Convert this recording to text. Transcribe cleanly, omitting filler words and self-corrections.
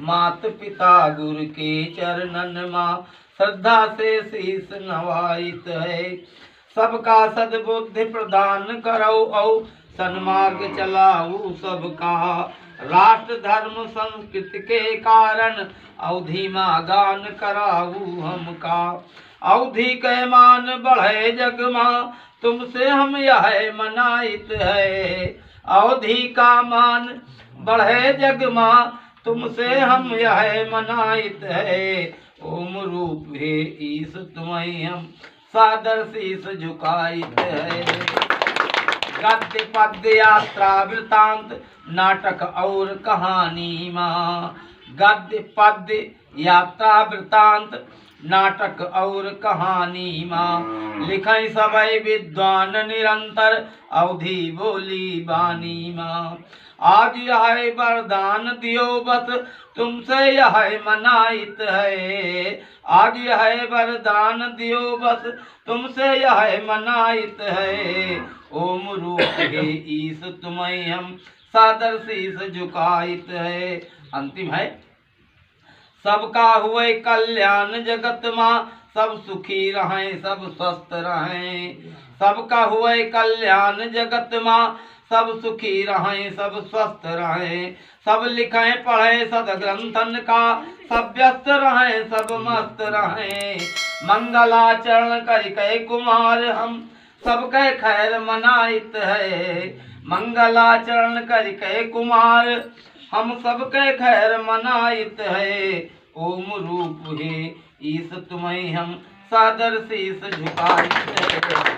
मात पिता गुरु के चरणन माँ श्रद्धा से शीस नवाइत है। सबका सद्बुद्धि प्रदान करो औ सन्मार्ग चलाऊ सबका। राष्ट्र धर्म संस्कृति के कारण अवधि माँ गान कराऊ हमका। अवधि के मान बढ़े जग माँ तुमसे हम यह मनाइत है। अवधि का मान बढ़े जग माँ तुमसे हम यह मनाइत है। ओम रूप है ईश तुम्हें हम सादर शीस झुकाइत है। गद्य पद्य यात्रा वृतांत नाटक और कहानी माँ। गद्य पद्य यात्रा वृतांत नाटक और कहानी माँ। लिखे सबई विद्वान निरंतर अवधि बोली बानी माँ। आज यह वरदान दियो बस तुमसे यह मनाइत है। आज यह वरदान दियो बस तुमसे यह मनाइत है। ओम रूप है ईश तुम्हें हम सादर शीस झुकाइत है। अंतिम है। सबका हुए कल्याण जगत माँ सब सुखी रहें सब स्वस्थ रहें। सबका हुए कल्याण जगत माँ सब सुखी रहें सब स्वस्थ रहें। सब लिखें पढ़े सदग्रंथन का सब व्यस्त रहें सब मस्त रहें। मंगलाचरण करके कुमार हम सबके खैर मनाइत है। मंगलाचरण करके कुमार हम सबके खैर मनाइत है। ओम रूप है ईश तुम्हें हम सादर शीस झुकाइत है।